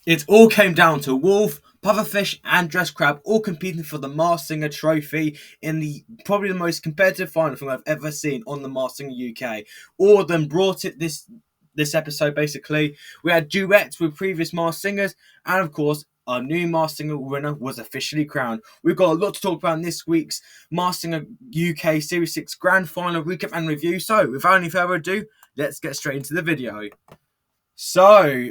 it all came down to Wolf, Pufferfish, and Dressed Crab all competing for the Masked Singer trophy in the probably the most competitive final thing I've ever seen on the Masked Singer UK. All of them brought it this episode. Basically, we had duets with previous Masked Singers, and of course, our new Masked Singer winner was officially crowned. We've got a lot to talk about in this week's Masked Singer UK Series 6 Grand Final recap and review. So, without any further ado, let's get straight into the video. So,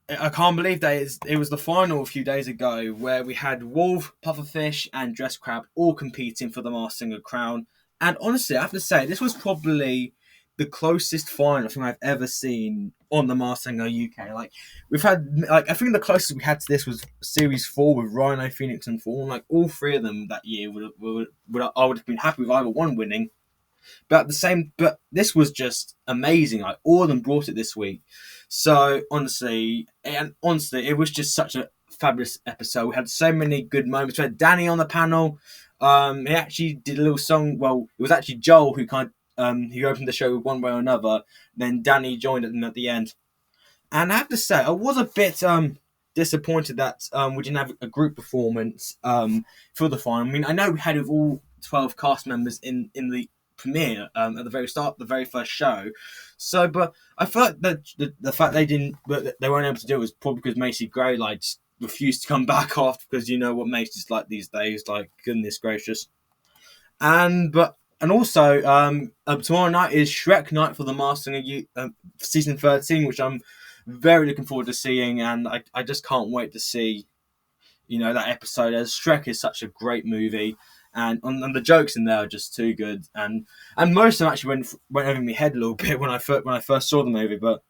I can't believe that it was the final a few days ago where we had Wolf, Pufferfish, and Dressed Crab all competing for the Masked Singer crown. And honestly, I have to say, this was probably the closest final thing I've ever seen on the Masked Singer UK. Like, we've had, like, I think the closest we had to this was Series 4 with Rhino, Phoenix, and Fawn. Like, all three of them that year I would have been happy with either one winning. But this was just amazing. Like, all of them brought it this week. So honestly, it was just such a fabulous episode. We had so many good moments. We had Danny on the panel. He actually did a little song. Well, it was actually Joel who he opened the show one way or another. Then Danny joined them at the end. And I have to say, I was a bit disappointed that we didn't have a group performance for the final. I mean, I know we had with all 12 cast members in the premiere at the very start, the very first show. So, but I felt that the fact they weren't able to do it was probably because Macy Gray just refused to come back after, because you know what Macy's like these days. Like, goodness gracious. And also, tomorrow night is Shrek night for the Masked Singer season 13, which I'm very looking forward to seeing, and I just can't wait to see, that episode, as Shrek is such a great movie, and the jokes in there are just too good, and most of them actually went over my head a little bit when I first saw the movie, but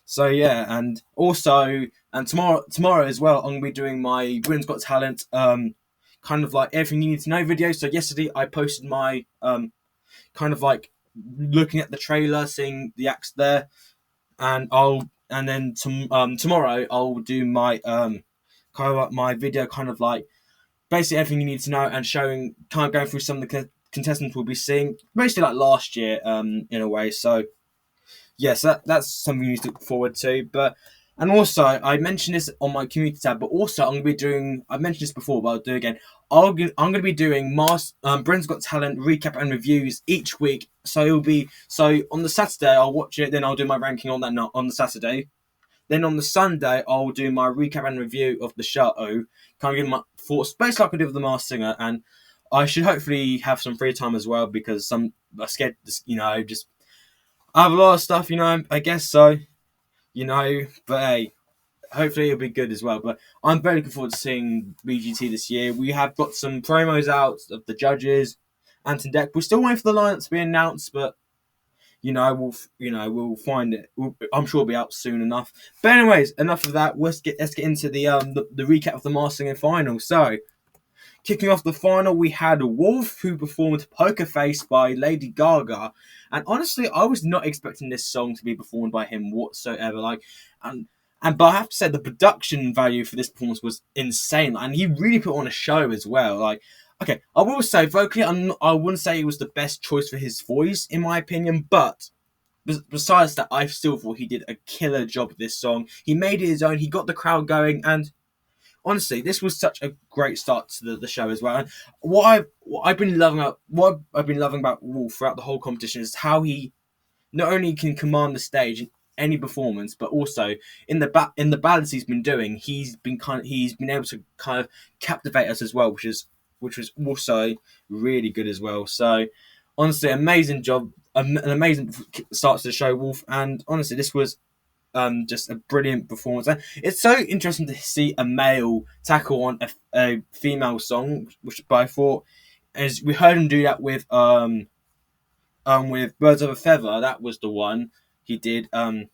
so yeah, and also, and tomorrow as well, I'm gonna be doing my Britain's Got Talent, kind of like everything you need to know video. So yesterday I posted my kind of like looking at the trailer, seeing the acts there, and tomorrow I'll do my kind of like my video, kind of like basically everything you need to know, and showing, kind of going through some of the contestants we'll be seeing, basically like last year, in a way. So yes, that's something you need to look forward to. And also, I mentioned this on my community tab, but also I'm going to be doing, I mentioned this before, but I'll do it again. I'm going to be doing Britain's Got Talent recap and reviews each week. So on the Saturday I'll watch it, then I'll do my ranking on that night on the Saturday. Then on the Sunday I'll do my recap and review of the show, kind of give my thoughts, basically like I did with the Masked Singer, and I should hopefully have some free time as well, because I'm scared, just I have a lot of stuff, I guess so, but hey, hopefully it'll be good as well. But I'm very looking forward to seeing BGT this year. We have got some promos out of the judges, Anton Deck. We're still waiting for the lineup to be announced, but we'll find it. I'm sure it'll be out soon enough. But anyways, enough of that. Let's get into the recap of the Masked Singer final. So, kicking off the final, we had Wolf, who performed Poker Face by Lady Gaga. And honestly, I was not expecting this song to be performed by him whatsoever. But I have to say, the production value for this performance was insane. And he really put on a show as well. Okay, I will say, vocally, I wouldn't say it was the best choice for his voice, in my opinion. But besides that, I still thought he did a killer job with this song. He made it his own. He got the crowd going, and honestly, this was such a great start to the show as well. And what I've been loving about Wolf throughout the whole competition is how he not only can command the stage in any performance, but also in the ballads he's been doing, he's been able to kind of captivate us as well, which was also really good as well. So honestly, amazing job, an amazing start to the show, Wolf. And honestly, this was just a brilliant performance. It's so interesting to see a male tackle on a female song, which I thought, as we heard him do that with Birds of a Feather. That was the one he did. The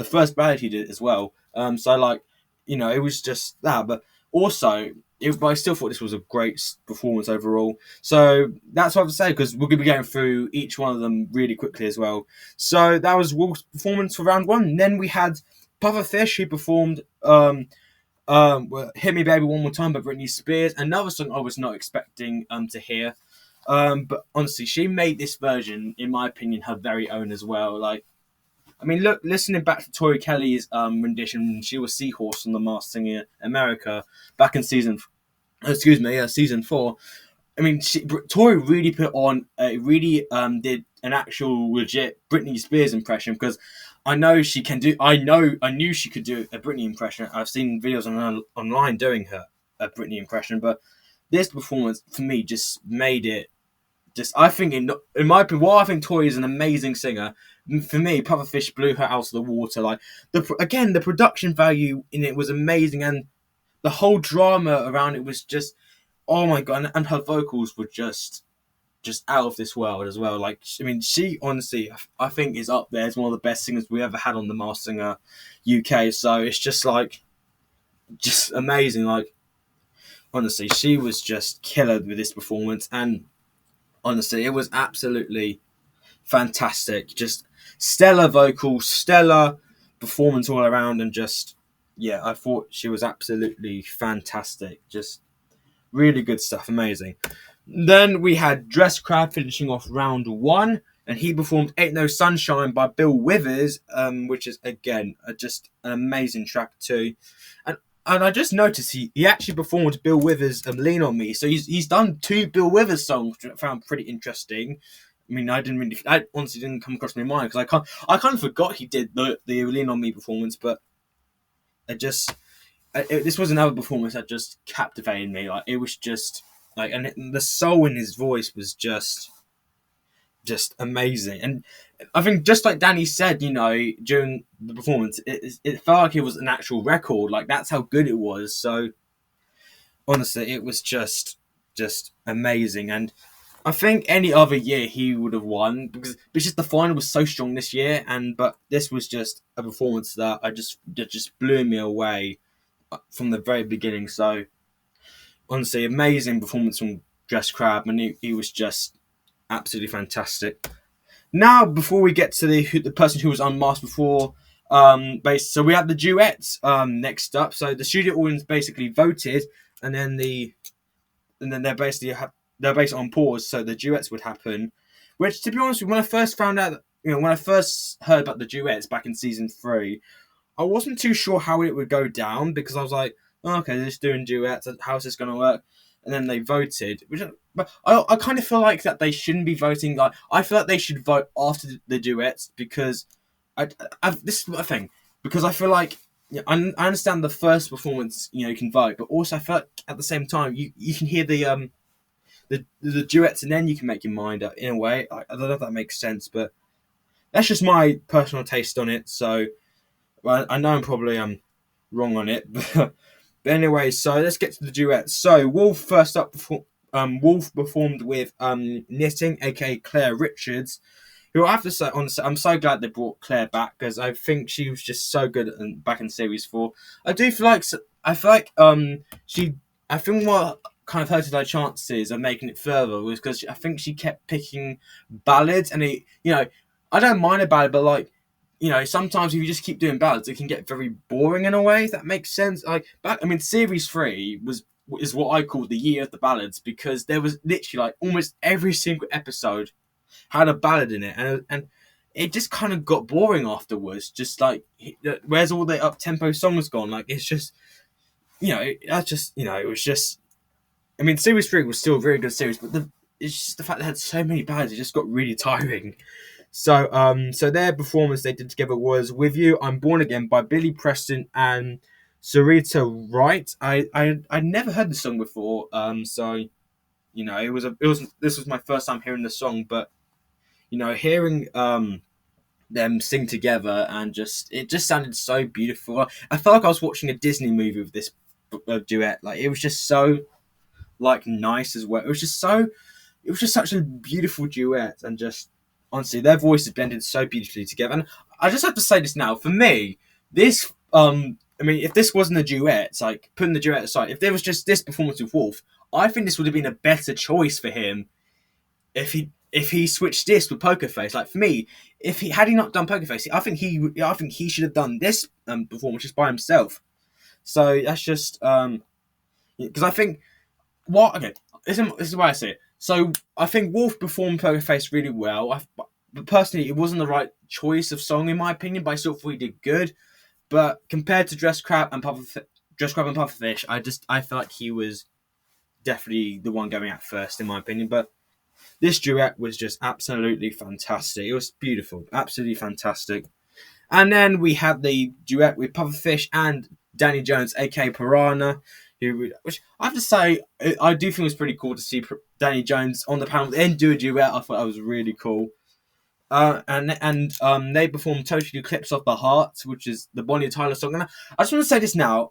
first ballad he did as well. It was just that, but also. But I still thought this was a great performance overall. So that's what I have to say, because we're going to be going through each one of them really quickly as well. So that was Wolf's performance for round one. And then we had Pufferfish, who performed Hit Me Baby One More Time by Britney Spears. Another song I was not expecting to hear. But honestly, she made this version, in my opinion, her very own as well. I mean, look, listening back to Tori Kelly's rendition when she was Seahorse on The Masked Singer America back in season 4. I mean, Tori really put on really did an actual legit Britney Spears impression, because I know she can do. I knew she could do a Britney impression. I've seen videos online doing her a Britney impression, but this performance for me just made it. Just I think in my opinion, while I think Tori is an amazing singer, for me, Pufferfish blew her out of the water. Like the production value in it was amazing, and the whole drama around it was just, oh my god, and her vocals were just out of this world as well. Like, I mean, she honestly, I think, is up there as one of the best singers we ever had on The Masked Singer UK. So it's just like, just amazing. Like, honestly, she was just killer with this performance, and honestly, it was absolutely fantastic. Just stellar vocals, stellar performance all around, and just, yeah, I thought she was absolutely fantastic. Just really good stuff, amazing. Then we had Dressed Crab finishing off round 1, and he performed Ain't No Sunshine by Bill Withers, which is, again, just an amazing track too. And I just noticed he actually performed Bill Withers' Lean On Me. So he's done 2 Bill Withers songs, which I found pretty interesting. I mean, I honestly didn't come across my mind, because I kind of forgot he did the Lean On Me performance, but this was another performance that just captivated me. Like, it was just like, and the soul in his voice was just amazing. And I think, just like Danny said, during the performance, it felt like it was an actual record. Like, that's how good it was. So honestly, it was just amazing. And I think any other year he would have won, because it's just the final was so strong this year. But this was just a performance that just blew me away from the very beginning. So honestly, amazing performance from Dressed Crab, and he was just absolutely fantastic. Now, before we get to the person who was unmasked before, so we have the duets next up. So the studio audience basically voted, and then they're basically on pause, so the duets would happen. Which, to be honest, when I first found out, when I first heard about the duets back in season 3, I wasn't too sure how it would go down, because I was like, oh, okay, they're just doing duets. How's this going to work? And then they voted. But I kind of feel like that they shouldn't be voting. Like, I feel like they should vote after the duets, because this is my thing. Because I feel like, I understand the first performance, you can vote, but also I feel like at the same time you can hear the duets, and then you can make your mind up in a way. I don't know if that makes sense, but that's just my personal taste on it. So, well, I know I'm probably wrong on it, but anyway, so let's get to the duets. So Wolf first up, Wolf performed with Knitting, aka Claire Richards, who I have to say, honestly, I'm so glad they brought Claire back, because I think she was just so good back in series 4. I feel like I think what kind of hurted her chances of making it further was because I think she kept picking ballads, and I don't mind a ballad, but like, sometimes if you just keep doing ballads, it can get very boring in a way, if that makes sense. Like, series 3 is what I call the year of the ballads, because there was literally like almost every single episode had a ballad in it, and it just kind of got boring afterwards. Just like, where's all the up tempo songs gone? Like, it's just, it was just. Series 3 was still a very good series, but it's just the fact they had so many ballads, it just got really tiring. So their performance they did together was "With You, I'm Born Again" by Billy Preston and Sarita Wright. I never heard the song before, so this was my first time hearing the song, but hearing them sing together, and it just sounded so beautiful. I felt like I was watching a Disney movie with this duet. Like, it was just so like nice as well. It was just such a beautiful duet, and just honestly, their voices blended so beautifully together. And I just have to say this now, for me, this if this wasn't a duet, like, putting the duet aside, if there was just this performance with Wolf, I think this would have been a better choice for him if he switched this with Poker Face. Like, for me, had he not done Poker Face, I think he should have done this performance just by himself. So that's just because I think this is why I say it. So I think Wolf performed Poker Face really well. But personally, it wasn't the right choice of song in my opinion, but I still thought he did good. But compared to Dress Crab and Pufferfish, I thought he was definitely the one going out first in my opinion. But this duet was just absolutely fantastic. It was beautiful, absolutely fantastic. And then we had the duet with Pufferfish and Danny Jones, aka Piranha, which I have to say, I do think it was pretty cool to see Danny Jones on the panel and do a duet. I thought that was really cool. And they performed Totally Eclipse of the Heart, which is the Bonnie and Tyler song. And I just want to say this now,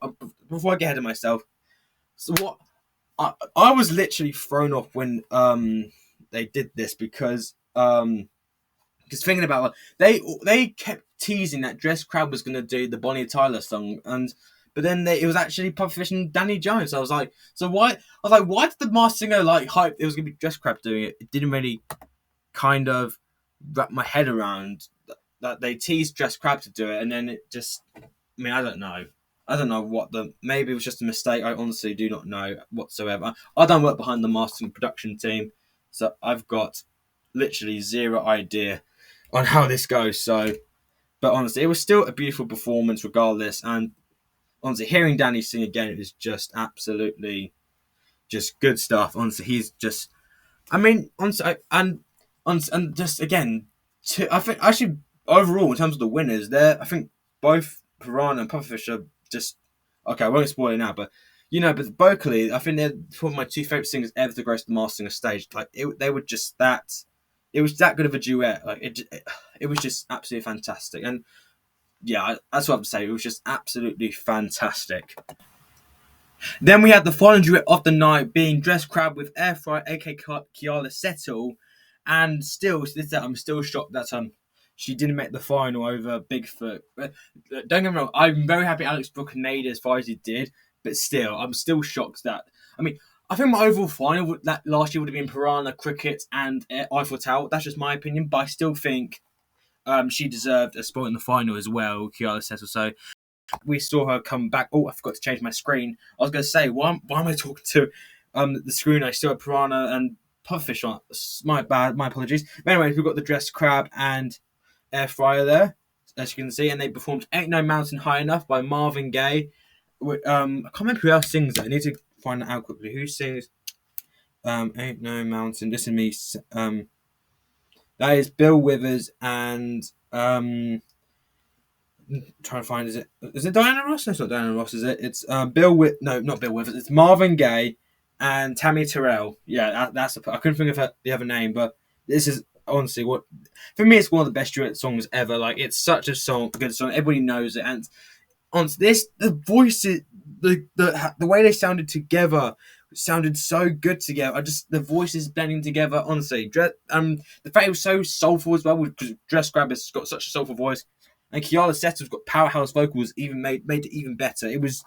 before I get ahead of myself. So what I was literally thrown off when they did this because thinking about it, they kept teasing that Dress Crab was going to do the Bonnie and Tyler song, but then it was actually Pufferfish and Danny Jones. I was like, why did the Masked Singer hype it was going to be Dress Crab doing it? It didn't really kind of wrap my head around that they teased Dress Crab to do it, and then it just, I mean, I don't know maybe it was just a mistake. I honestly do not know whatsoever. I don't work behind the mastering production team, so I've got literally zero idea on how this goes. So, but honestly, it was still a beautiful performance regardless. And honestly, hearing Danny sing again, it was just absolutely just good stuff. Honestly, he's just, I mean, honestly, and just again, I think actually overall in terms of the winners, I think both Piranha and Pufferfish are just okay. I won't spoil it now, but but vocally, I think they're one of my two favorite singers ever to grace the Masked Singer stage. They were just that. It was that good of a duet. It was just absolutely fantastic. And yeah, that's what I have to say. It was just absolutely fantastic. Then we had the final duet of the night being Dress Crab with Air Fry, aka Kiala Settle. And still, I'm still shocked that she didn't make the final over Bigfoot. Don't get me wrong, I'm very happy Alex Brooker made it as far as he did. But still, I'm still shocked that, I mean, I think my overall final that last year would have been Piranha, Cricket, and Eiffel Tower. That's just my opinion, but I still think she deserved a spot in the final as well, Kiala Settle. So we saw her come back. Oh, I forgot to change my screen. I was going to say, why am I talking to the screen? I still have Piranha and Pufferfish on. My bad, my apologies. But anyway, we've got the Dressed Crab and Air Fryer there, as you can see, and they performed Ain't No Mountain High Enough by Marvin Gaye. I can't remember who else sings it. I need to find that out quickly. Who sings Ain't No Mountain? Listen to me. That is Bill Withers and trying to find, is it Diana Ross? No, it's not Diana Ross, is it? It's not Bill Withers. It's Marvin Gaye and Tammy Terrell. Yeah, that's I couldn't think of the other name, but this is honestly for me, it's one of the best duet songs ever. It's such a good song. Everybody knows it, and on this, the voices, the way they sounded together sounded so good together. The voices blending together. Honestly, the fact it was so soulful as well, because Dress Crab has got such a soulful voice, and Kiala Settle's got powerhouse vocals. Even made it even better. It was,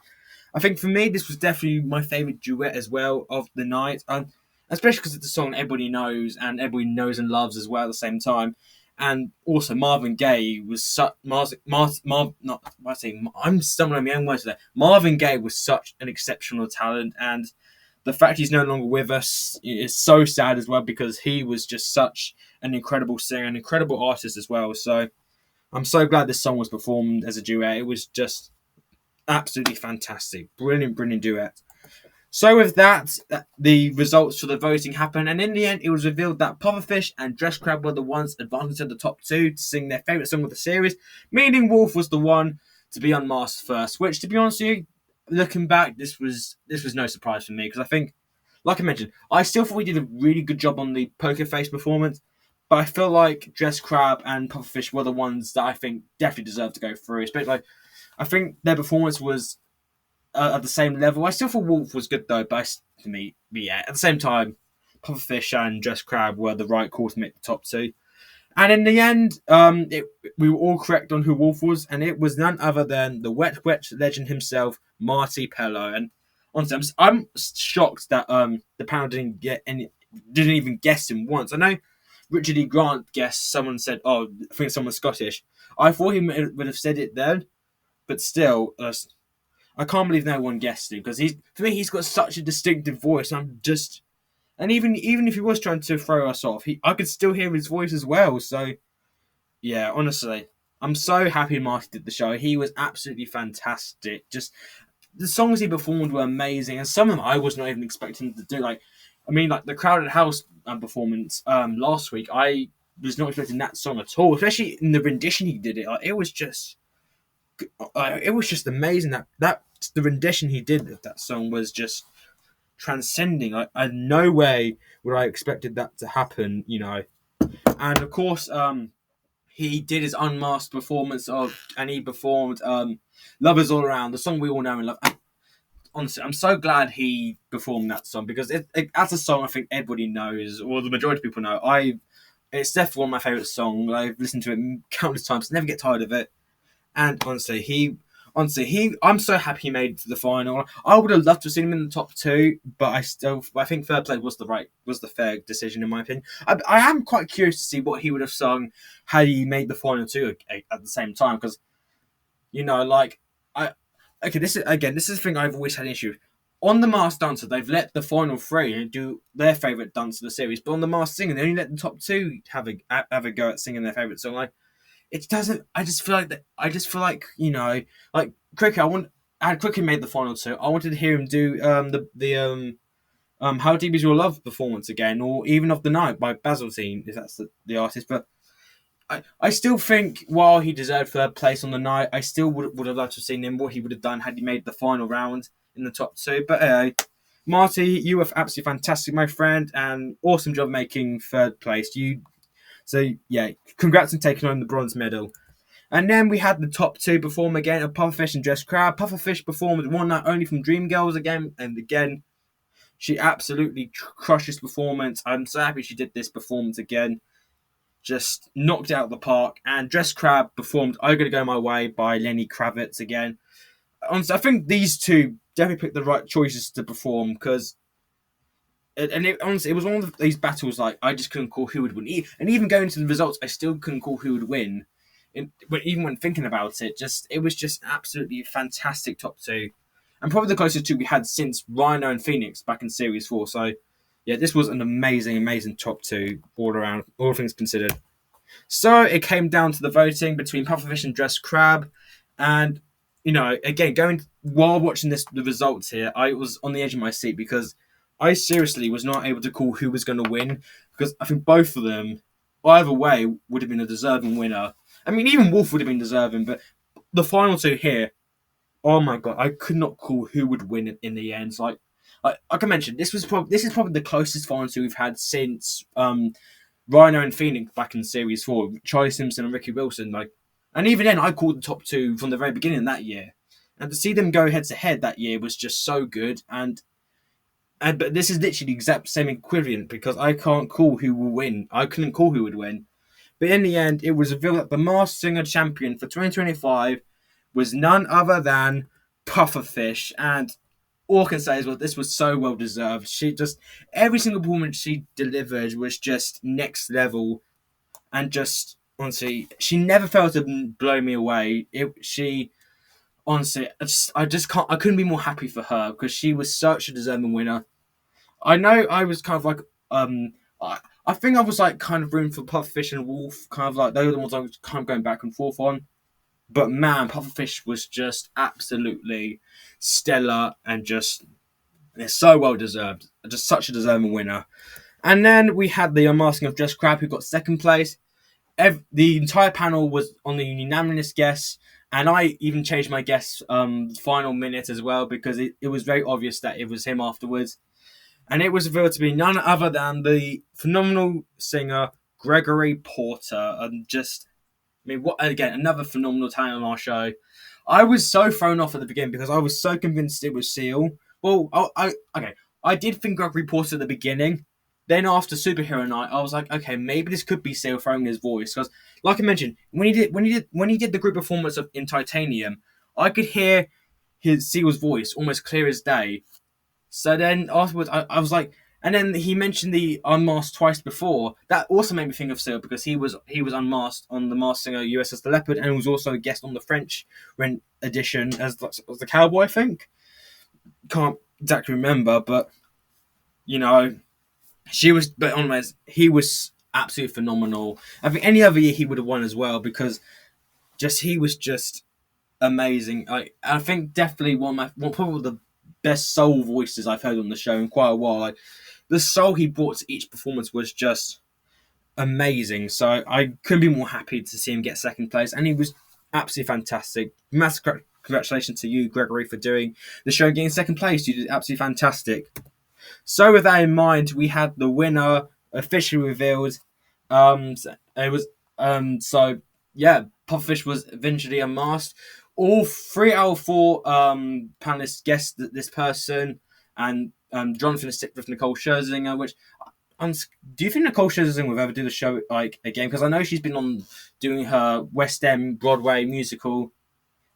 I think for me, this was definitely my favorite duet as well of the night, especially because it's a song everybody knows and loves as well at the same time. And also Marvin Gaye was such I'm stumbling on my own words there. Marvin Gaye was such an exceptional talent, and the fact he's no longer with us is so sad as well, because he was just such an incredible singer, an incredible artist as well. So I'm so glad this song was performed as a duet. It was just absolutely fantastic. Brilliant duet. So with that, the results for the voting happened, and in the end, it was revealed that Pufferfish and Dress Crab were the ones advancing to the top two to sing their favourite song of the series, meaning Wolf was the one to be unmasked first, which, to be honest with you, looking back, this was no surprise for me, because I think, like I mentioned, I still thought we did a really good job on the poker face performance, but I feel like Dress Crab and Pufferfish were the ones that I think definitely deserved to go through, especially I think their performance was at the same level. I still thought Wolf was good though, but to me, yeah, at the same time, Pufferfish and Dress Crab were the right call to make the top two. And in the end, we were all correct on who Wolf was, and it was none other than the Wet legend himself, Marty Pello. And honestly, I'm shocked that the panel didn't even guess him once. I know Richard E. Grant guessed. Someone said, "Oh, I think someone's Scottish." I thought he would have said it then, but still, I can't believe no one guessed him, because for me, he's got such a distinctive voice. And even if he was trying to throw us off, I could still hear his voice as well. So Yeah, honestly, I'm so happy Marty did the show. He was absolutely fantastic. Just the songs he performed were amazing, and some of them I was not even expecting to do. Like, I mean, like the Crowded House performance last week, I was not expecting that song at all, especially in the rendition he did it. Like, it was just amazing. That the rendition he did of that song was just transcending. I no way would I expected that to happen. And of course, he did his unmasked performance and he performed "Lovers All Around," the song we all know and love. And honestly, I'm so glad he performed that song because as a song I think everybody knows, or the majority of people know. It's definitely one of my favourite songs. I've listened to it countless times, never get tired of it. And I'm so happy he made it to the final. I would have loved to have seen him in the top two, but I think third place was the fair decision in my opinion. I am quite curious to see what he would have sung had he made the final two at the same time, because like I okay, this is the thing I've always had an issue with. On the Masked Dancer, they've let the final three do their favourite dance of the series, but on the Masked Singer, they only let the top two have a go at singing their favourite song. Like, it doesn't. I just feel like that. I just feel like like Cricket. I had Cricket made the final two. I wanted to hear him do the How Deep Is Your Love performance again, or even of the Night by Basiltine, if that's the artist. But I still think while he deserved third place on the night, I still would have loved to have seen him what he would have done had he made the final round in the top two. But Marty, you were absolutely fantastic, my friend, and awesome job making third place. So yeah, congrats on taking home the bronze medal. And then we had the top two perform again of Pufferfish and Dressed Crab. Pufferfish performed one night only from Dreamgirls again, and again, she absolutely crushed this performance. I'm so happy she did this performance again. Just knocked it out of the park. And Dressed Crab performed "I'm Gonna Go My Way" by Lenny Kravitz again. Honestly, I think these two definitely picked the right choices to perform because honestly, it was one of these battles like I just couldn't call who would win. And even going to the results, I still couldn't call who would win. But even when thinking about it, it was just absolutely fantastic top two, and probably the closest two we had since Rhino and Phoenix back in Series 4. So, yeah, this was an amazing, amazing top two all around, all things considered. So it came down to the voting between Pufferfish and Dressed Crab, and again, going while watching the results here, I was on the edge of my seat because I seriously was not able to call who was going to win because I think both of them, either way, would have been a deserving winner. I mean, even Wolf would have been deserving, but the final two here, oh my god, I could not call who would win in the end. So, like I mentioned, this is probably the closest final two we've had since Rhino and Phoenix back in Series 4, Charlie Simpson and Ricky Wilson. And even then, I called the top two from the very beginning of that year. And to see them go head to head that year was just so good. But this is literally the exact same equivalent because I can't call who will win. I couldn't call who would win. But in the end, it was revealed that the Masked Singer champion for 2025 was none other than Pufferfish. And all I can say is, well, this was so well deserved. Every single performance she delivered was just next level. And just, honestly, she never failed to blow me away. Honestly, I couldn't be more happy for her because she was such a deserving winner. I know I was kind of like, I think I was like kind of rooting for Pufferfish and Wolf, kind of like they were the ones I was kind of going back and forth on. But man, Pufferfish was just absolutely stellar and just it's so well deserved. Just such a deserving winner. And then we had the unmasking of Dressed Crab, who got second place. The entire panel was on the unanimous guess, and I even changed my guess final minute as well because it was very obvious that it was him afterwards. And it was revealed to be none other than the phenomenal singer Gregory Porter. And just, I mean, what again? Another phenomenal talent on our show. I was so thrown off at the beginning because I was so convinced it was Seal. Well, I did think Gregory Porter at the beginning. Then after Superhero Night, I was like, okay, maybe this could be Seal throwing his voice because, like I mentioned, when he did the group performance in Titanium, I could hear his Seal's voice almost clear as day. So then afterwards, I was like, and then he mentioned the unmasked twice before. That also made me think of Seal because he was unmasked on the Masked Singer USS the Leopard and was also a guest on the French edition as the cowboy. I think can't exactly remember, but she was. But anyways, he was absolutely phenomenal. I think any other year he would have won as well because he was just amazing. I think definitely probably the best soul voices I've heard on the show in quite a while. Like the soul he brought to each performance was just amazing. So I couldn't be more happy to see him get second place, and he was absolutely fantastic. Massive congratulations to you, Gregory, for doing the show and getting second place. You did absolutely fantastic. So with that in mind, we had the winner officially revealed. It was so yeah, Pufferfish was eventually unmasked. All 3 out of 4 panelists guessed this person, and Jonathan is stick with Nicole Scherzinger, which do you think Nicole Scherzinger will ever do the show like again? Because I know she's been on doing her West End Broadway musical.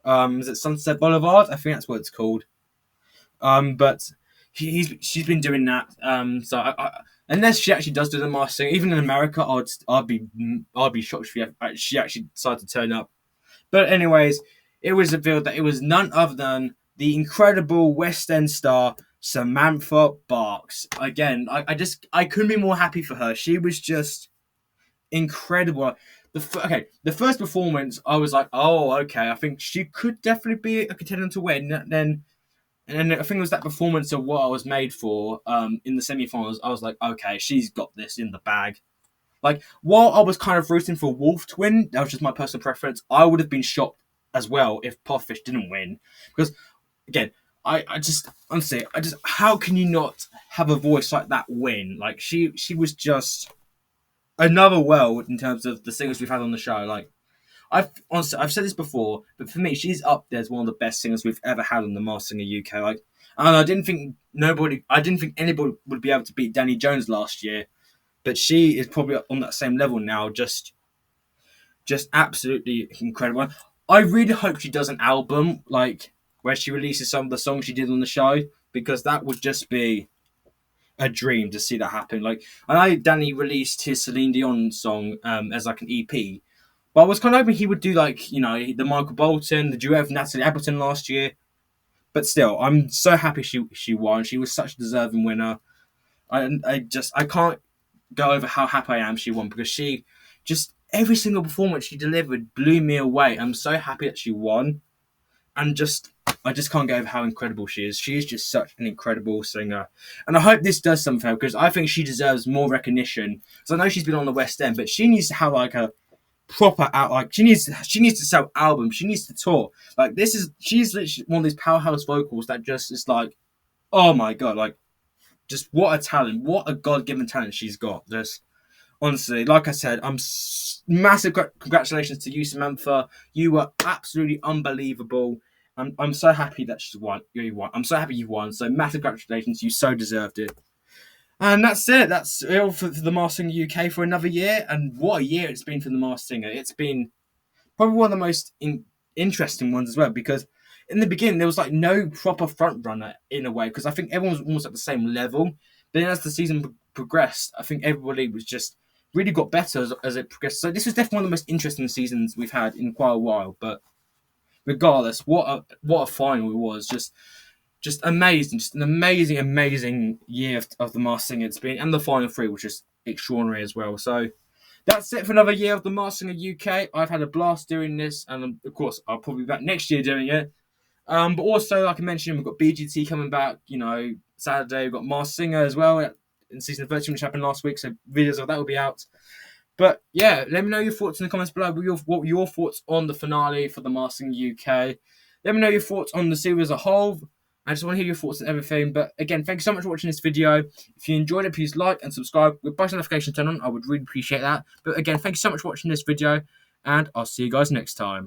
Is it Sunset Boulevard? I think that's what it's called. But she's been doing that. So unless she actually does do the Masked Singer, even in America, I'd be shocked if she actually decided to turn up. But anyways, it was revealed that it was none other than the incredible West End star Samantha Barks. Again, I couldn't be more happy for her. She was just incredible. The first performance, I was like, oh, okay, I think she could definitely be a contender to win. And then I think it was that performance of what I was made for in the semi-finals. I was like, okay, she's got this in the bag. Like, while I was kind of rooting for Wolf to win, that was just my personal preference, I would have been shocked as well if Pufferfish didn't win. Because, again, honestly, how can you not have a voice like that win? Like, she was just another world in terms of the singers we've had on the show. Like, I've said this before, but for me, she's up there as one of the best singers we've ever had on the Masked Singer UK. Like, and I didn't think anybody would be able to beat Danny Jones last year, but she is probably on that same level now. Just absolutely incredible. I really hope she does an album like where she releases some of the songs she did on the show, because that would just be a dream to see that happen. Like, I know Danny released his Celine Dion song as like an EP. But I was kind of hoping he would do like, the Michael Bolton, the duet of Natalie Appleton last year. But still, I'm so happy she won. She was such a deserving winner. I can't go over how happy I am she won, because she just every single performance she delivered blew me away. I'm so happy that she won, and I just can't get over how incredible she is. She is just such an incredible singer, and I hope this does something for her, because I think she deserves more recognition. Because I know she's been on the West End, but she needs to have like a proper out. Like, she needs to sell albums. She needs to tour. Like, she's literally one of these powerhouse vocals that just is like, oh my god, like, just what a talent, what a god-given talent she's got. Just honestly, like I said, massive congratulations to you, Samantha. You were absolutely unbelievable. I'm so happy that she's won. You won. I'm so happy you won. So massive congratulations. You so deserved it. And that's it. That's it all for the Masked Singer UK for another year. And what a year it's been for the Masked Singer. It's been probably one of the most interesting ones as well, because in the beginning there was like no proper front runner in a way, because I think everyone was almost at the same level. But then as the season progressed, I think everybody was just really got better as it progressed. So this was definitely one of the most interesting seasons we've had in quite a while. But regardless, what a final it was. Just amazing, just an amazing year of the Masked Singer it's been, and the final three, which is extraordinary as well. So that's it for another year of the Masked Singer UK. I've had a blast doing this, and of course I'll probably be back next year doing it. But also, like I mentioned, we've got BGT coming back. Saturday we've got Masked Singer as well in season 13, which happened last week. So videos of that will be out. But yeah, let me know your thoughts in the comments below. What were your thoughts on the finale for the Masked Singer UK? Let me know your thoughts on the series as a whole. I just want to hear your thoughts on everything. But again, thank you so much for watching this video. If you enjoyed it, please like and subscribe with post notification turned on. I would really appreciate that. But again, thank you so much for watching this video, and I'll see you guys next time.